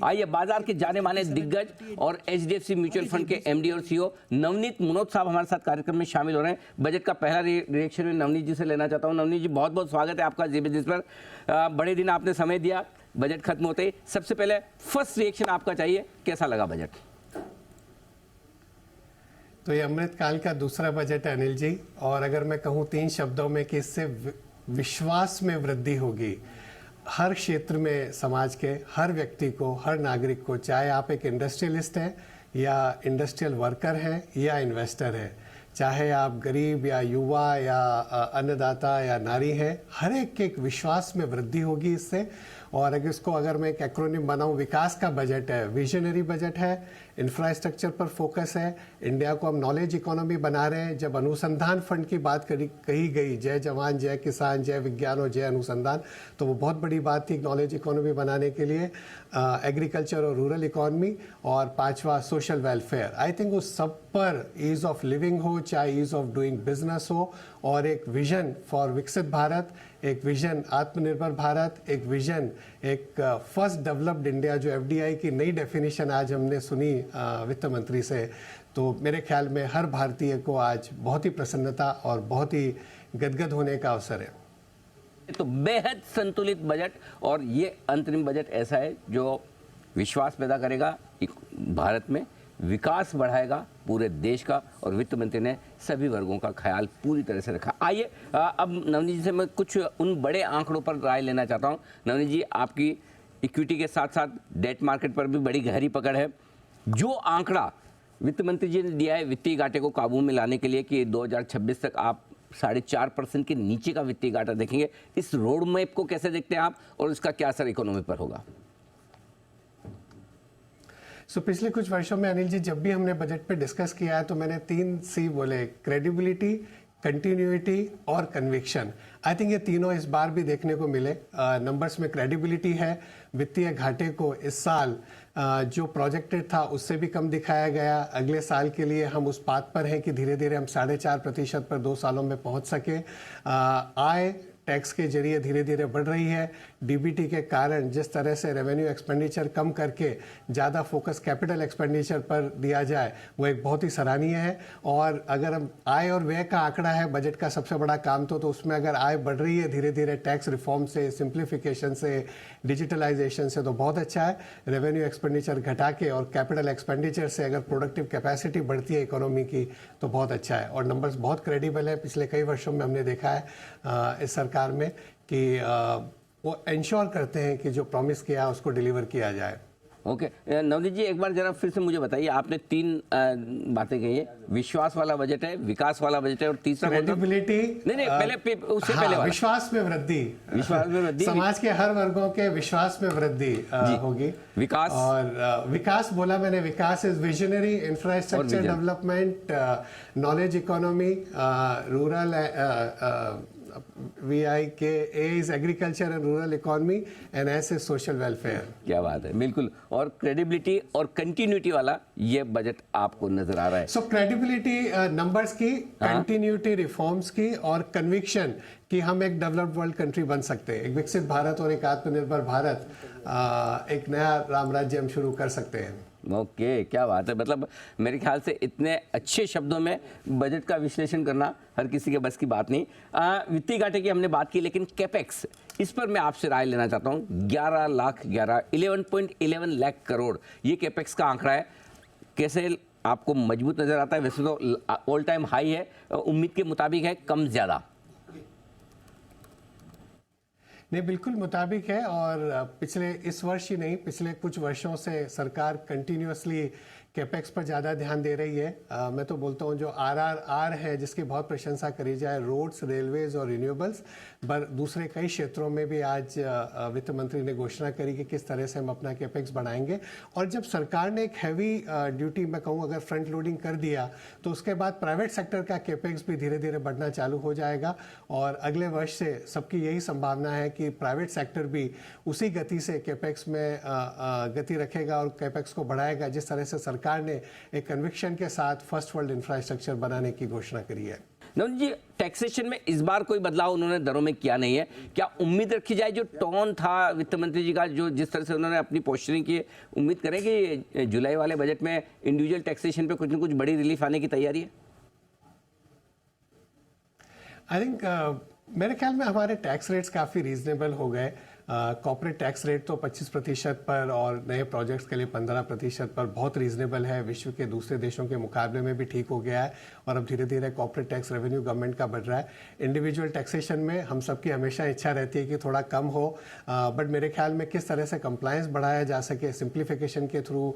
आइए बाजार के जाने माने दिग्गज और एचडीएफसी म्यूचुअल फंड के एमडी और सीईओ नवनीत मुनोत साहब हमारे साथ कार्यक्रम में शामिल हो रहे हैं। बजट का पहला रिएक्शन में नवनीत जी से लेना चाहता हूं। नवनीत जी, बहुत बहुत स्वागत है आपका जी बिजनेस पर। बड़े दिन आपने समय दिया, बजट खत्म होते ही सबसे पहले फर्स्ट रिएक्शन आपका चाहिए, कैसा लगा बजट? तो ये अमृतकाल का दूसरा बजट है अनिल जी, और अगर मैं कहूँ 3 शब्दों में कि इससे विश्वास में वृद्धि होगी हर क्षेत्र में, समाज के हर व्यक्ति को, हर नागरिक को, चाहे आप एक इंडस्ट्रियलिस्ट हैं या इंडस्ट्रियल वर्कर हैं या इन्वेस्टर हैं, चाहे आप गरीब या युवा या अन्नदाता या नारी हैं, हर एक के एक विश्वास में वृद्धि होगी इससे। और अगर मैं एक एक्रोनिम बनाऊं, विकास का बजट है, विजनरी बजट है, इंफ्रास्ट्रक्चर पर फोकस है, इंडिया को हम नॉलेज इकोनॉमी बना रहे हैं। जब अनुसंधान फंड की बात कही गई, जय जवान जय किसान जय विज्ञान और जय अनुसंधान, तो वो बहुत बड़ी बात थी नॉलेज इकोनॉमी बनाने के लिए। एग्रीकल्चर और रूरल इकोनॉमी, और 5वां सोशल वेलफेयर। आई थिंक उस सब पर ईज ऑफ लिविंग हो, चाहे ईज ऑफ डूइंग बिजनेस हो, और एक विजन फॉर विकसित भारत, एक विजन आत्मनिर्भर भारत, एक विजन एक फर्स्ट डेवलप्ड इंडिया, जो एफडीआई की नई डेफिनेशन आज हमने सुनी वित्त मंत्री से, तो मेरे ख्याल में हर भारतीय को आज बहुत ही प्रसन्नता और बहुत ही गदगद होने का अवसर है। तो बेहद संतुलित बजट, और ये अंतरिम बजट ऐसा है जो विश्वास पैदा करेगा भारत में, विकास बढ़ाएगा पूरे देश का, और वित्त मंत्री ने सभी वर्गों का ख्याल पूरी तरह से रखा। आइए अब नवनीत जी से मैं कुछ उन बड़े आंकड़ों पर राय लेना चाहता हूं। नवनीत जी, आपकी इक्विटी के साथ साथ डेट मार्केट पर भी बड़ी गहरी पकड़ है। जो आंकड़ा वित्त मंत्री जी ने दिया है वित्तीय घाटे को काबू में लाने के लिए कि 2026 तक आप 4.5% के नीचे का वित्तीय घाटा देखेंगे, इस रोड मैप को कैसे देखते हैं आप, और इसका क्या असर इकोनॉमी पर होगा? पिछले कुछ वर्षों में अनिल जी, जब भी हमने बजट पे डिस्कस किया है तो मैंने 3 C बोले, क्रेडिबिलिटी, कंटिन्यूटी और कन्विक्शन। आई थिंक ये तीनों इस बार भी देखने को मिले। नंबर्स में क्रेडिबिलिटी है, वित्तीय घाटे को इस साल जो प्रोजेक्टेड था उससे भी कम दिखाया गया। अगले साल के लिए हम उस बात पर हैं कि धीरे धीरे हम 4.5% पर 2 सालों में पहुंच सके। आय टैक्स के जरिए धीरे धीरे बढ़ रही है। डीबीटी के कारण जिस तरह से रेवेन्यू एक्सपेंडिचर कम करके ज़्यादा फोकस कैपिटल एक्सपेंडिचर पर दिया जाए, वो एक बहुत ही सराहनीय है। और अगर हम आय और व्यय का आंकड़ा है बजट का सबसे बड़ा काम, तो उसमें अगर आय बढ़ रही है धीरे धीरे टैक्स रिफॉर्म से, सिंप्लीफिकेशन से, डिजिटलाइजेशन से, तो बहुत अच्छा है। रेवेन्यू एक्सपेंडिचर घटा के और कैपिटल एक्सपेंडिचर से अगर प्रोडक्टिव कैपेसिटी बढ़ती है इकोनॉमी की, तो बहुत अच्छा है। और नंबर्स बहुत क्रेडिबल है। पिछले कई वर्षों में हमने देखा है इस सरकार में कि वो इंश्योर करते हैं कि जो प्रॉमिस किया उसको डिलीवर किया जाए। ओके नवनीत जी, एक बार जरा फिर से मुझे बताइए, आपने 3 बातें कही है। विश्वास वाला बजट है, विकास वाला बजट है, और तीसरा क्रेडिबिलिटी। नहीं पहले उससे पहले वाला विश्वास में वृद्धि, विश्वास में वृद्धि, समाज के हर वर्गों के विश्वास में वृद्धि होगी। विकास, और विकास बोला मैंने, Vikas is visionary, infrastructure development, knowledge economy, rural VIK, A is agriculture and rural economy, and S is social welfare। क्या बात है, बिल्कुल। और क्रेडिबिलिटी और कंटिन्यूटी वाला ये बजट आपको नजर आ रहा है। सो क्रेडिबिलिटी नंबर्स की, कंटिन्यूटी रिफॉर्म्स की, और कन्विक्शन कि हम एक डेवलप्ड वर्ल्ड कंट्री बन सकते हैं, एक विकसित भारत और एक आत्मनिर्भर भारत, एक नया राम राज्य हम शुरू कर सकते हैं। ओके क्या बात है। मतलब मेरे ख्याल से इतने अच्छे शब्दों में बजट का विश्लेषण करना हर किसी के बस की बात नहीं। वित्तीय घाटे की हमने बात की, लेकिन कैपेक्स, इस पर मैं आपसे राय लेना चाहता हूँ। 11 लाख करोड़ ये कैपेक्स का आंकड़ा है, कैसे आपको मजबूत नजर आता है? वैसे तो ऑल टाइम हाई है, उम्मीद के मुताबिक है, कम ज्यादा? नहीं, बिल्कुल मुताबिक है। और इस वर्ष ही नहीं, पिछले कुछ वर्षों से सरकार कंटिन्यूअसली कैपेक्स पर ज़्यादा ध्यान दे रही है। मैं तो बोलता हूँ जो RRR है, जिसकी बहुत प्रशंसा करी जाए, रोड्स, रेलवेज और रिन्यूएबल्स, पर दूसरे कई क्षेत्रों में भी आज वित्त मंत्री ने घोषणा करी कि किस तरह से हम अपना कैपेक्स बढ़ाएंगे। और जब सरकार ने एक हैवी ड्यूटी, मैं कहूँ अगर फ्रंट लोडिंग कर दिया, तो उसके बाद प्राइवेट सेक्टर का कैपेक्स भी धीरे धीरे बढ़ना चालू हो जाएगा। और अगले वर्ष से सबकी यही संभावना है कि प्राइवेट सेक्टर भी उसी गति से कैपेक्स में गति रखेगा और कैपेक्स को बढ़ाएगा, जिस तरह से सरकार ने एक कन्विक्शन के साथ फर्स्ट वर्ल्ड इंफ्रास्ट्रक्चर बनाने की घोषणा करी है। नवनीत जी, टैक्सेशन में इस बार कोई बदलाव उन्होंने दरों में किया नहीं है, क्या उम्मीद रखी जाए जो टोन था वित्त मंत्री जी का, जो जिस तरह से उन्होंने अपनी पोस्चरिंग की, उम्मीद करें कि जुलाई वाले बजट में इंडिविजुअल टैक्सेशन पे कुछ न कुछ बड़ी रिलीफ आने की तैयारी है? आई थिंक मेरे ख्याल में हमारे टैक्स रेट्स काफ़ी रीजनेबल हो गए। कॉर्पोरेट टैक्स रेट तो 25% पर और नए प्रोजेक्ट्स के लिए 15% पर बहुत रीजनेबल है। विश्व के दूसरे देशों के मुकाबले में भी ठीक हो गया है और अब धीरे धीरे कॉर्पोरेट टैक्स रेवेन्यू गवर्नमेंट का बढ़ रहा है। इंडिविजुअल टैक्सेशन में हम सबकी हमेशा इच्छा रहती है कि थोड़ा कम हो, बट मेरे ख्याल में किस तरह से कंप्लायंस बढ़ाया जा सके सिंप्लीफिकेशन के थ्रू,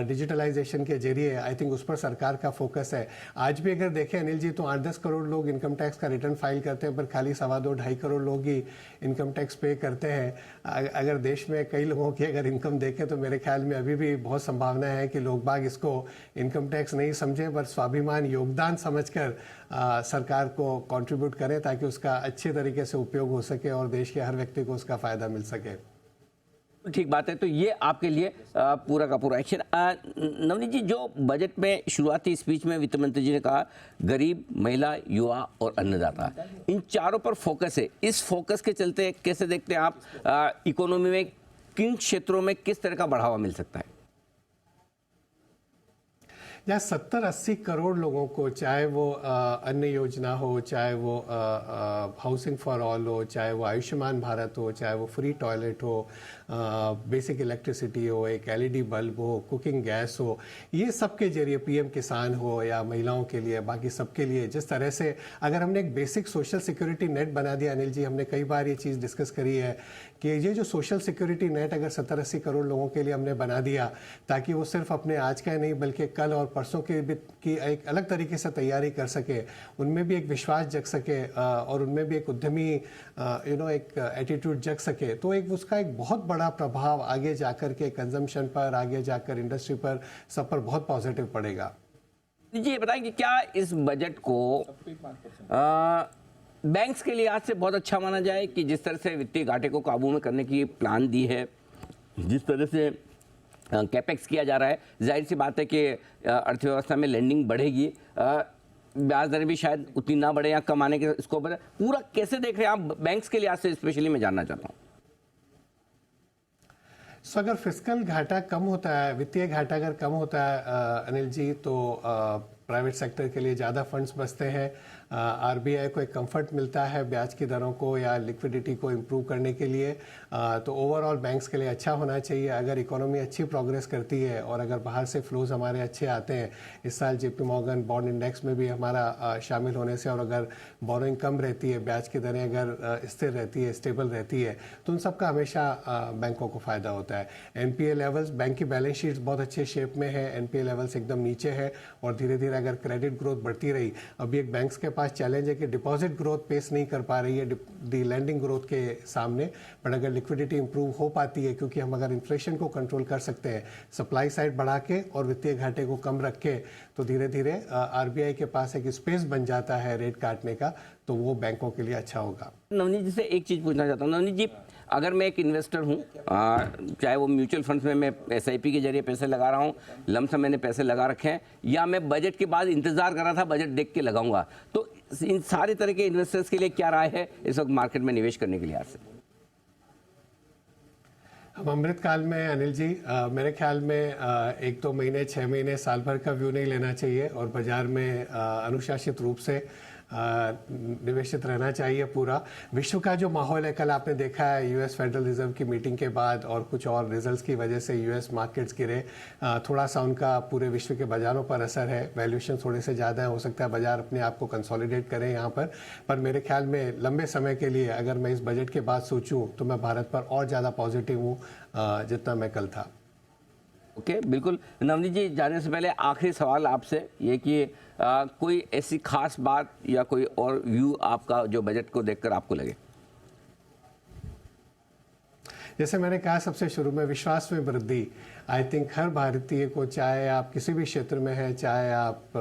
डिजिटलाइजेशन के जरिए, आई थिंक उस पर सरकार का फोकस है। आज भी अगर देखें अनिल जी तो 8-10 करोड़ लोग इनकम टैक्स का रिटर्न फाइल करते हैं, पर खाली 2.25 करोड़ लोग ही इनकम टैक्स पे करते हैं। अगर देश में कई लोगों की अगर इनकम देखें तो मेरे ख्याल में अभी भी बहुत संभावना है कि लोग बाग इसको इनकम टैक्स नहीं समझें, पर स्वाभिमान योगदान समझकर सरकार को कंट्रीब्यूट करें ताकि उसका अच्छे तरीके से उपयोग हो सके और देश के हर व्यक्ति को उसका फायदा मिल सके। ठीक बात है, तो ये आपके लिए पूरा का पूरा एक्शन। नवनीत जी, जो बजट में शुरुआती स्पीच में वित्त मंत्री जी ने कहा गरीब, महिला, युवा और अन्नदाता, इन चारों पर फोकस है। इस फोकस के चलते कैसे देखते हैं आप इकोनॉमी में किन क्षेत्रों में किस तरह का बढ़ावा मिल सकता है? जहाँ 70-80 करोड़ लोगों को, चाहे वो अन्न योजना हो, चाहे वो हाउसिंग फॉर ऑल हो, चाहे वो आयुष्मान भारत हो, चाहे वो फ्री टॉयलेट हो, बेसिक इलेक्ट्रिसिटी हो, एक एलईडी बल्ब हो, कुकिंग गैस हो, ये सब के जरिए पीएम किसान हो या महिलाओं के लिए, बाकी सबके लिए जिस तरह से अगर हमने एक बेसिक सोशल सिक्योरिटी नेट बना दिया, अनिल जी हमने कई बार ये चीज़ डिस्कस करी है कि ये जो सोशल सिक्योरिटी नेट अगर 70-80 करोड़ लोगों के लिए हमने बना दिया ताकि वो सिर्फ अपने आज का नहीं बल्कि कल और परसों की एक अलग तरीके से तैयारी कर सके, उनमें भी एक विश्वास जग सके और उनमें भी एक उद्यमी एक एटीट्यूड जग सके, तो एक उसका एक बहुत बड़ा प्रभाव आगे जाकर के कंजम्पशन पर, आगे जाकर इंडस्ट्री पर, सब पर बहुत पॉजिटिव पड़ेगा। जी ये बताएं कि क्या इस बजट को बैंक्स के लिए आज से बहुत अच्छा माना जाए कि जिस तरह से वित्तीय घाटे को काबू में करने की प्लान दी है, जिस तरह से कैपेक्स किया जा रहा है, जाहिर सी बात है कि अर्थव्यवस्था में लेंडिंग बढ़ेगी, ब्याज दरें भी शायद उतनी ना बढ़े या कम आने के स्कोप पर, पूरा कैसे देख रहे हैं आप बैंक्स के लिए आज से स्पेशली मैं जानना चाहता हूँ। सो अगर फिस्कल घाटा कम होता है, वित्तीय घाटा अगर कम होता है अनिल जी, तो प्राइवेट सेक्टर के लिए ज़्यादा फंड्स बचते हैं, आरबीआई को एक कंफर्ट मिलता है ब्याज की दरों को या लिक्विडिटी को इम्प्रूव करने के लिए, तो ओवरऑल बैंक्स के लिए अच्छा होना चाहिए। अगर इकोनॉमी अच्छी प्रोग्रेस करती है और अगर बाहर से फ्लोज हमारे अच्छे आते हैं, इस साल जेपी मॉर्गन बॉन्ड इंडेक्स में भी हमारा शामिल होने से, और अगर बोरोइंग कम रहती है, ब्याज की दरें अगर स्थिर रहती है, स्टेबल रहती है, तो उन सबका हमेशा बैंकों को फ़ायदा होता है। एनपीए लेवल्स, बैंक की बैलेंस शीट्स बहुत अच्छे शेप में है, एनपीए लेवल्स एकदम नीचे है और धीरे धीरे अगर क्रेडिट ग्रोथ बढ़ती रही, अभी एक बैंक्स के पास चैलेंज है कि डिपॉजिट ग्रोथ पेस नहीं कर पा रही है दी लैंडिंग ग्रोथ के सामने, बट अगर लिक्विडिटी इंप्रूव हो पाती है, क्योंकि हम अगर इन्फ्लेशन को कंट्रोल कर सकते हैं, सप्लाई साइड बढ़ा के और वित्तीय घाटे को कम रख के, तो धीरे धीरे आरबीआई के पास एक स्पेस बन जाता है रेट काटने का, तो वो बैंकों के लिए अच्छा होगा। नवनीत जी से एक चीज़ पूछना चाहता हूँ। नवनीत जी, अगर मैं एक इन्वेस्टर हूँ, चाहे वो म्यूचुअल फंड्स में मैं एसआईपी के जरिए पैसे लगा रहा हूँ, लमसम मैंने पैसे लगा रखे हैं, या मैं बजट के बाद इंतजार कर रहा था बजट देख के लगाऊंगा, तो इन सारे तरह के इन्वेस्टर्स के लिए क्या राय है इस वक्त मार्केट में निवेश करने के लिए? आज से हम अमृतकाल में अनिल जी, मेरे ख्याल में 1-2 महीने, 6 महीने, साल भर का व्यू नहीं लेना चाहिए और बाजार में अनुशासित रूप से निवेशित रहना चाहिए। पूरा विश्व का जो माहौल है, कल आपने देखा है यूएस फेडरल रिजर्व की मीटिंग के बाद और कुछ और रिजल्ट्स की वजह से यूएस मार्केट्स गिरे, थोड़ा सा उनका पूरे विश्व के बाजारों पर असर है, वैल्यूएशन थोड़े से ज़्यादा है, हो सकता है बाजार अपने आप को कंसोलिडेट करें यहाँ पर मेरे ख्याल में लंबे समय के लिए अगर मैं इस बजट के बाद सोचूं तो मैं भारत पर और ज़्यादा पॉजिटिव हूँ जितना मैं कल था। ओके, बिल्कुल। नवनीत जी, जाने से पहले आखिरी सवाल आपसे ये कि कोई ऐसी खास बात या कोई और व्यू आपका जो बजट को देखकर आपको लगे? जैसे मैंने कहा सबसे शुरू में, विश्वास में वृद्धि। आई थिंक हर भारतीय को, चाहे आप किसी भी क्षेत्र में हैं, चाहे आप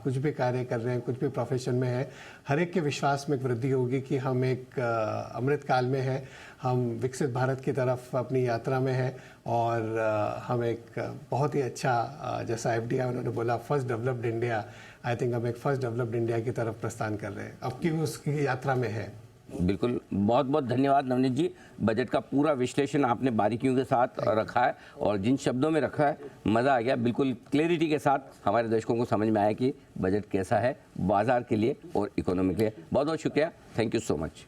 कुछ भी कार्य कर रहे हैं, कुछ भी प्रोफेशन में है, हर एक के विश्वास में वृद्धि होगी कि हम एक अमृत काल में हैं, हम विकसित भारत की तरफ अपनी यात्रा में हैं, और हम एक बहुत ही अच्छा, जैसा एफडीआई उन्होंने बोला, first developed India, I think हम एक फर्स्ट डेवलप्ड इंडिया की तरफ प्रस्थान कर रहे हैं, अब की उसकी यात्रा में है। बिल्कुल, बहुत बहुत धन्यवाद नवनीत जी। बजट का पूरा विश्लेषण आपने बारीकियों के साथ रखा है, और जिन शब्दों में रखा है मज़ा आ गया। बिल्कुल क्लैरिटी के साथ हमारे दर्शकों को समझ में आया कि बजट कैसा है बाजार के लिए और इकोनॉमी के लिए। बहुत बहुत शुक्रिया, थैंक यू सो मच।